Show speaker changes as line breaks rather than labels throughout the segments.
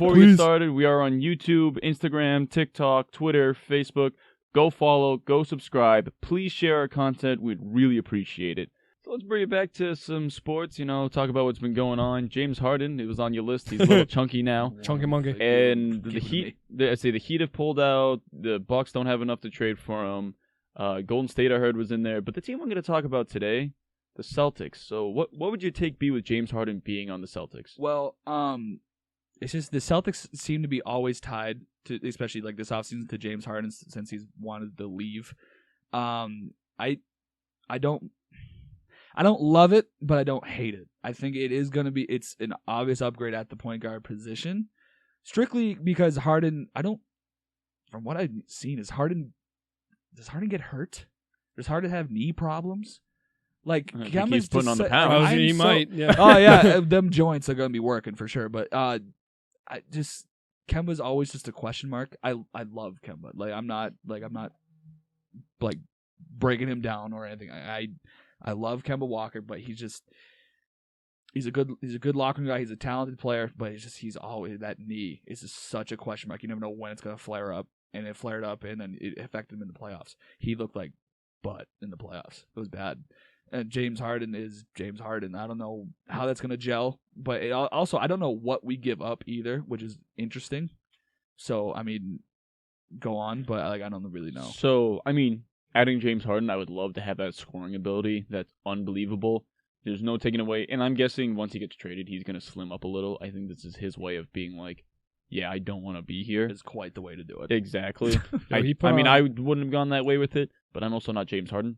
before we get started, we are on YouTube, Instagram, TikTok, Twitter, Facebook. Go follow, go subscribe. Please share our content. We'd really appreciate it. So let's bring it back to some sports, talk about what's been going on. James Harden, it was on your list. He's a little chunky now.
Chunky monkey.
And the Heat have pulled out. The Bucks don't have enough to trade for him. Golden State, I heard, was in there. But the team I'm going to talk about today, the Celtics. So what would your take be with James Harden being on the Celtics?
Well, it's just the Celtics seem to be always tied to, especially like this offseason, to James Harden since he's wanted to leave. I don't love it, but I don't hate it. I think it's an obvious upgrade at the point guard position, strictly because Harden. From what I've seen, does Harden get hurt? Does Harden have knee problems? Like
he's putting on the pound.
He might. Yeah.
Oh yeah, them joints are gonna be working for sure. But Kemba's always just a question mark. I love Kemba. I'm not breaking him down or anything. I love Kemba Walker, but he's a good locker room guy. He's a talented player, but he's always that knee is just such a question mark. You never know when it's gonna flare up, and it flared up, and then it affected him in the playoffs. He looked like butt in the playoffs. It was bad. And James Harden is James Harden. I don't know how that's gonna gel, but also I don't know what we give up either, which is interesting. So I mean, go on, but I don't really know.
So adding James Harden, I would love to have that scoring ability. That's unbelievable. There's no taking away. And I'm guessing once he gets traded, he's going to slim up a little. I think this is his way of being like, yeah, I don't want to be here.
It's quite the way to do it.
Exactly. I wouldn't have gone that way with it, but I'm also not James Harden.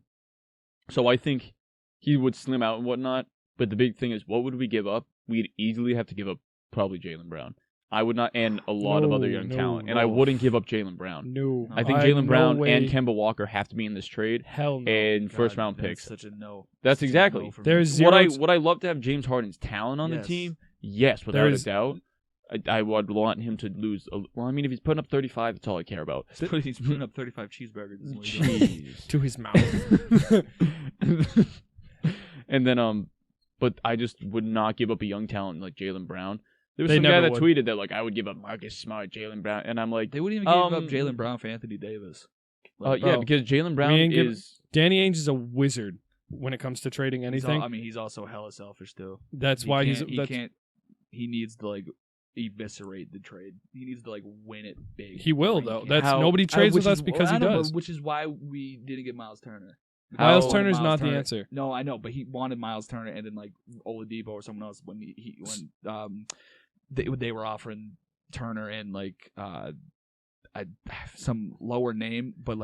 So I think he would slim out and whatnot. But the big thing is, what would we give up? We'd easily have to give up probably Jaylen Brown. I would not, and a lot of other young talent. And I wouldn't give up Jaylen Brown.
No.
I think Jaylen Brown and Kemba Walker have to be in this trade.
Hell no.
And first-round picks.
Such a no.
That's exactly.
No
There's zero.
Would I love to have James Harden's talent on the team? Yes, without a doubt. I would want him to lose. If he's putting up 35, that's all I care about.
He's putting up 35 cheeseburgers.
Jeez.
To his mouth.
And then, but I just would not give up a young talent like Jaylen Brown. There was some guy that tweeted that I would give up Marcus Smart, Jaylen Brown, and I'm like,
they wouldn't even give up Jaylen Brown for Anthony Davis.
Yeah, because Jaylen Brown is
Danny Ainge is a wizard when it comes to trading anything.
He's also hella selfish too.
That's why he
needs to eviscerate the trade. He needs to win it big.
He will though. Nobody trades with us because he does.
Which is why we didn't get Miles Turner.
Miles Turner's not the answer.
No, I know, but he wanted Miles Turner and then Oladipo or someone else when they were offering Turner and some lower name, but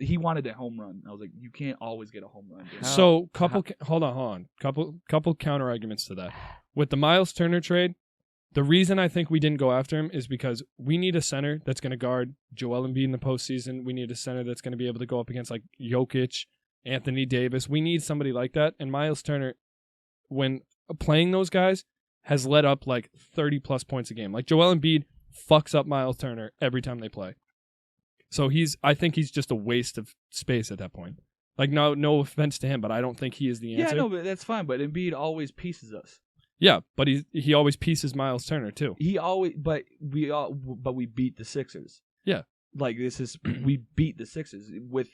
he wanted a home run. I was like, you can't always get a home run.
So hold on. Couple counter arguments to that. With the Miles Turner trade, the reason I think we didn't go after him is because we need a center that's going to guard Joel Embiid in the postseason. We need a center that's going to be able to go up against Jokic, Anthony Davis. We need somebody like that. And Miles Turner, when playing those guys, has let up 30-plus points a game. Joel Embiid fucks up Miles Turner every time they play. So I think he's just a waste of space at that point. No offense to him, but I don't think he is the answer.
Yeah, no, but that's fine. But Embiid always pieces us.
Yeah, but he always pieces Miles Turner too.
But we beat the Sixers.
Yeah,
we beat the Sixers with.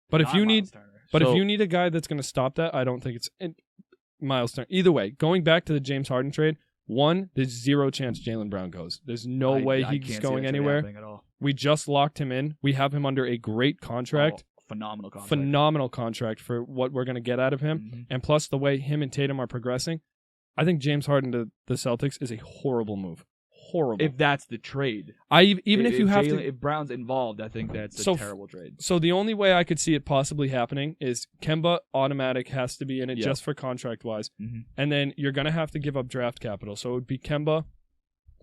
But if you need a guy that's going to stop that, I don't think it's Miles Turner. Either way, going back to the James Harden trade, there's zero chance Jaylen Brown goes. There's no way he's going anywhere.
At all.
We just locked him in. We have him under a great contract. Phenomenal contract for what we're going to get out of him. Mm-hmm. And plus the way him and Tatum are progressing, I think James Harden to the Celtics is a horrible move. Horrible.
If that's the trade.
If
Brown's involved, I think that's a terrible trade.
So the only way I could see it possibly happening is Kemba automatic has to be in it just for contract-wise. Mm-hmm. And then you're going to have to give up draft capital. So it would be Kemba,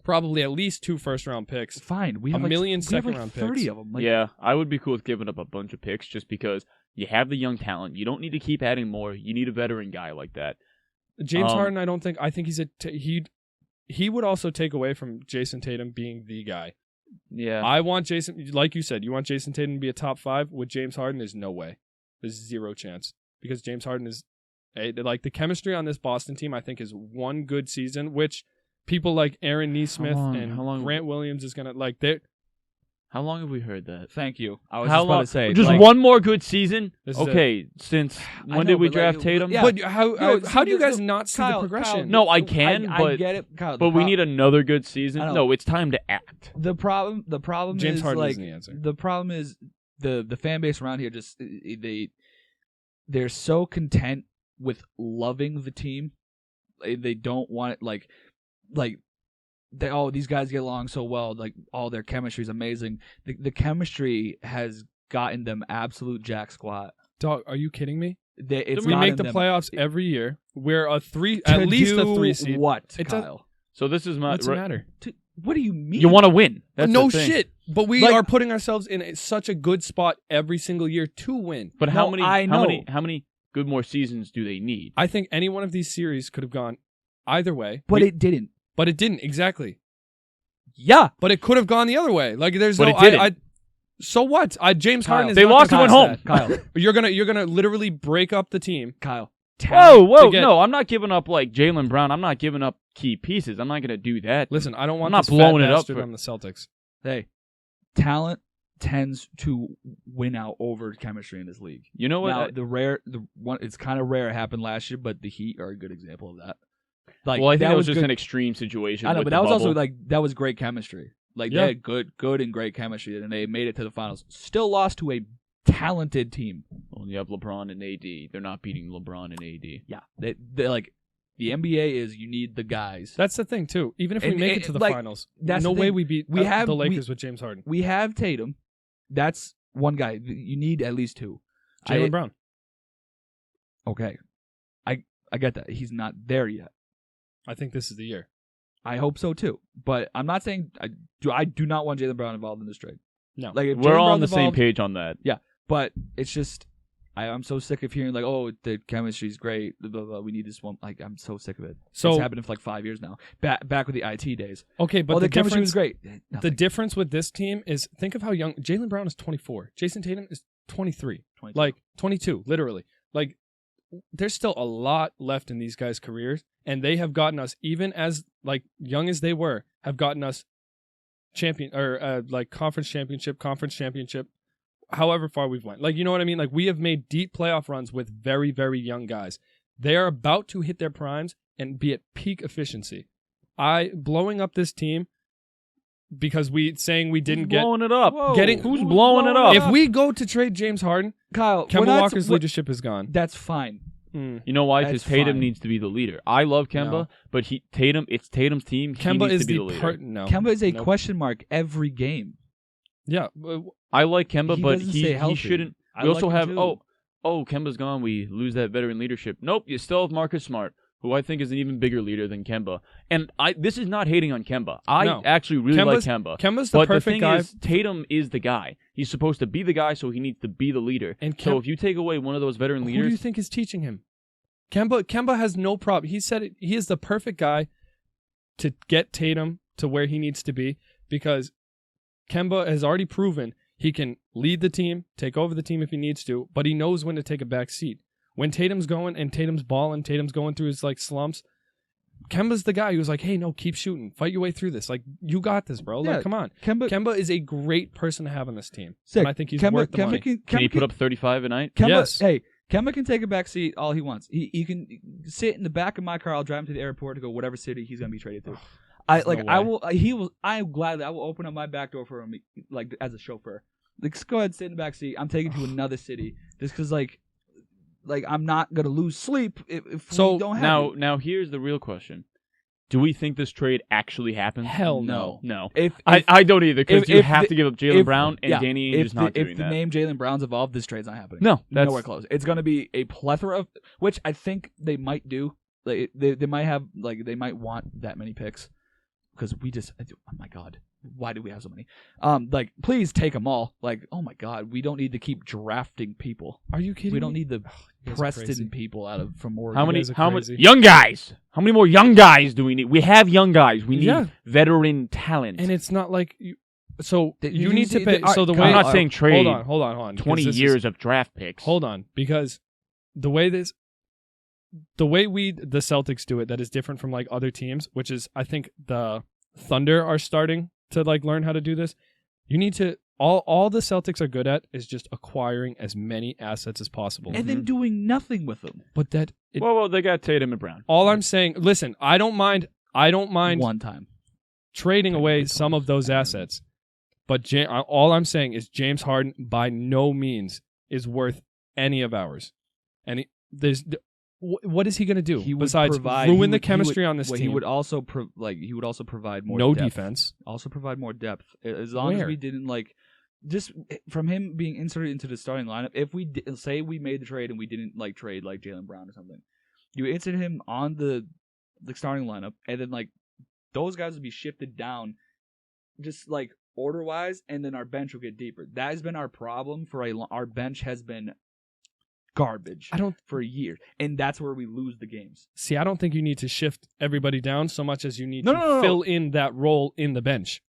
probably at least 2 first-round picks.
Fine. We have
a million second-round
30
picks.
of them.
Yeah, I would be cool with giving up a bunch of picks just because you have the young talent. You don't need to keep adding more. You need a veteran guy like that.
James Harden, I think he's he would also take away from Jason Tatum being the guy.
Yeah.
I want Jason, like you said, you want Jason Tatum to be a top 5. With James Harden, there's no way. There's zero chance. Because James Harden is, the chemistry on this Boston team, I think, is one good season, which people like Aaron Nesmith and
how long-
Grant Williams is gonna like they.
How long have we heard that?
Thank you. I was
How
just about
long?
to say.
Just
like,
one more good season?
This is
Okay, since
I
when
know,
did we
but, like,
draft Tatum?
yeah.
But how do you guys
no,
not see
Kyle,
the progression?
Kyle,
No, I can,
I
but
get it, Kyle.
but we need another good season.
I know.
No, it's time to act.
The problem
James
is
Harden
like
isn't the answer.
the problem is the fan base around here just they're so content with loving the team. They don't want it like these guys get along so well, like all their chemistry is amazing. The chemistry has gotten them absolute jack squat.
Dog, are you kidding me?
It's
We make
gotten
the
them
playoffs every year. We're at least
to
a
do
3 seed.
What,
It does-
Kyle?
So this is my.
What's the matter?
What do you mean?
You want to win? That's
No
the thing.
shit. But we
Like-
are putting ourselves in such a good spot every single year to win.
But how
No,
many?
I know.
How many good more seasons do they need?
I think any one of these series could have gone either way.
But it didn't.
But it didn't exactly.
Yeah.
But it could have gone the other way. Like there's
But
no.
it didn't.
I James
Kyle,
Harden is
they
not
lost
gonna
and went
pass
home.
that.
Kyle.
You're gonna literally break up the team.
Kyle.
Whoa!
to get-
No, I'm not giving up like Jaylen Brown. I'm not giving up key pieces. I'm not going to do that.
Listen, I don't want
I'm not
this
blowing
fat
it up
bastard
for-
on the Celtics.
Hey, talent tends to win out over chemistry in this league.
You know what?
Now, it's kind of rare. It happened last year, but the Heat are a good example of that. Like,
well, I think that was just
good.
an extreme situation.
I know,
with
but
the
that was also
bubble.
like that was great chemistry. Like
Yeah.
they had good and great chemistry, and they made it to the finals. Still lost to a talented team.
Well, you have LeBron and AD. They're not beating LeBron and AD.
Yeah, they like the NBA is you need the guys.
That's the thing too. Even if we
And
make
it-
it to the
like,
finals,
that's
no
the
way
thing.
we beat
We have-
the
we-
Lakers with James Harden.
We have Tatum. That's one guy. You need at least two.
Jaylen Brown.
Okay, I get that. He's not there yet.
I think this is the year.
I hope so too. But I'm not saying I do not want Jaylen Brown involved in this trade.
No.
Like if
We're
Jaylen
all on
Brown's
the same
involved-
page on that.
But it's just I'm so sick of hearing like, oh, the chemistry's great. Blah, blah, blah. We need this one. Like I'm so sick of it.
So
It's happening for like 5 years now. Back with the IT days.
okay, but
Oh, the chemistry
difference
was great.
the
Nothing.
difference with this team is think of how young Jaylen Brown is 24. Jason Tatum is 23.
22.
Like 22, literally. Like there's still a lot left in these guys' careers, and they have gotten us, even as like young as they were, have gotten us champion or like conference championship, however far we've went. Like you know what I mean? Like we have made deep playoff runs with very, very young guys. They are about to hit their primes and be at peak efficiency. Blowing up this team because we didn't get.
blowing it up.
Whoa.
Who's blowing it up?
If we go to trade James Harden,
Kyle,
Kemba Walker's leadership is gone.
That's fine.
You know why? Because
That's
Tatum
fine.
needs to be the leader. I love Kemba,
No.
but it's Tatum's team. He
Kemba
needs
is
to be
the
the leader.
part. No,
Kemba is a
Nope.
question mark every game.
Yeah,
I like Kemba,
He
but
doesn't stay
he
healthy.
shouldn't.
I
We also
like
have
him too.
Kemba's gone. We lose that veteran leadership. Nope, you still have Marcus Smart, who I think is an even bigger leader than Kemba. And this is not hating on Kemba. I
No.
actually really like Kemba.
Kemba's the
But the
perfect
thing
guy.
is, Tatum is the guy. He's supposed to be the guy, so he needs to be the leader.
And
So if you take away one of those veteran
who do you
leaders,
think is teaching him? Kemba has no problem. He said it, he is the perfect guy to get Tatum to where he needs to be because Kemba has already proven he can lead the team, take over the team if he needs to, but he knows when to take a back seat. When Tatum's going and Tatum's balling, Tatum's going through his like slumps, Kemba's the guy who's like, hey, no, keep shooting. Fight your way through this. Like, you got this, bro.
Yeah,
Like, come on. Kemba is a great person to have on this team.
Sick.
And I think he's worth the money.
can he put up 35 a night?
Kemba,
Yes.
Hey, Kemba can take a back seat all he wants. He can sit in the back of my car. I'll drive him to the airport to go whatever city he's gonna be traded to. I will open up my back door for him like as a chauffeur. Like just go ahead, sit in the back seat. I'm taking to another city just because like I'm not gonna lose sleep if
So,
we don't have
Now here's the real question: do we think this trade actually happens?
Hell
no.
No.
If
I don't either because
if-
you
if
have
the-
to give up Jalen
if-
Brown and
yeah,
Danny Ainge is not doing
if
that.
the name Jalen Brown's involved, this trade's not happening.
No, that's
nowhere close. It's going to be a plethora of, which I think they might do. Like they might have, like they might want that many picks because we just, oh my god, why do we have so many? Like please take them all. Like oh my god, we don't need to keep drafting people.
Are you kidding
We don't
me?
need the
You guys are
Preston
crazy.
people out of from Oregon.
How many
guys are crazy.
young guys? How many more young guys do we need? We have young guys. We need
Yeah.
veteran talent.
And it's not like so
Th-
you
you
need to
see-
pay.
all
So the
right,
way
I'm not saying trade
Hold on. because
20
this is-
years of draft picks.
Hold on, because the way this the way the Celtics do it that is different from like other teams, which is I think the Thunder are starting to like learn how to do this. You need to all the Celtics are good at is just acquiring as many assets as possible.
And then doing nothing with them.
But that
well, they got Tatum and Brown.
All I'm saying, listen, I don't mind
one time
trading away some of those assets. But all I'm saying is James Harden by no means is worth any of ours. And what is he going to do besides ruin the chemistry on this team?
He would also provide more
no
depth.
Defense.
Also provide more depth. As long as we didn't like just from him being inserted into the starting lineup. If we say we made the trade and we didn't like trade like Jaylen Brown or something, you insert him on the starting lineup, and then like those guys would be shifted down, just like order wise, and then our bench will get deeper. That has been our problem for our bench has been garbage for a year, and that's where we lose the games.
See, I don't think you need to shift everybody down so much as you need to fill in that role in the bench.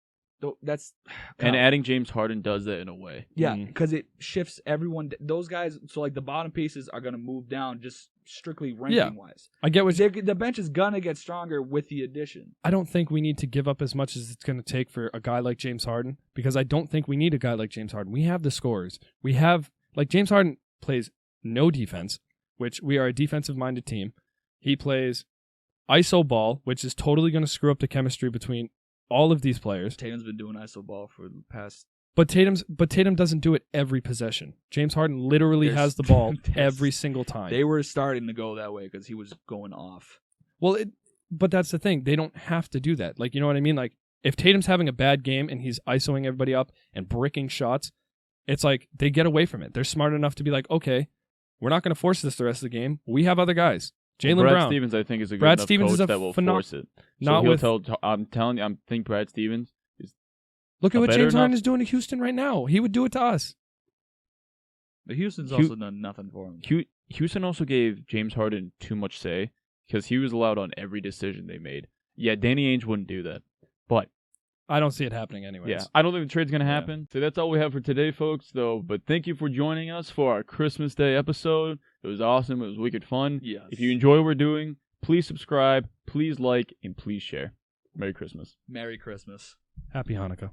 That's
and adding James Harden does that in a way.
Yeah, because it shifts everyone. Those guys, so like the bottom pieces are going to move down just strictly ranking wise.
I get what
the bench is going to get stronger with the addition.
I don't think we need to give up as much as it's going to take for a guy like James Harden, because I don't think we need a guy like James Harden. We have the scorers. We have like James Harden plays no defense, which we are a defensive-minded team. He plays iso ball, which is totally going to screw up the chemistry between all of these players.
Tatum's been doing iso ball for the past.
But Tatum doesn't do it every possession. James Harden literally has the ball every single time.
They were starting to go that way because he was going off.
Well, but that's the thing. They don't have to do that. Like, you know what I mean? Like, if Tatum's having a bad game and he's isoing everybody up and bricking shots, it's like they get away from it. They're smart enough to be like, okay, we're not going to force this the rest of the game. We have other guys. Jaylen Brown.
Brad Stevens, I think, is a good enough coach that will force it. I'm telling you, I think Brad Stevens is.
Look at what James Harden is doing to Houston right now. He would do it to us.
But Houston's also done nothing for him.
Houston also gave James Harden too much say because he was allowed on every decision they made. Yeah, Danny Ainge wouldn't do that, but
I don't see it happening anyways.
Yeah, I don't think the trade's going to happen. So that's all we have for today, folks, though. But thank you for joining us for our Christmas Day episode. It was awesome. It was wicked fun.
Yes.
If you enjoy what we're doing, please subscribe, please like, and please share. Merry Christmas.
Merry Christmas.
Happy Hanukkah.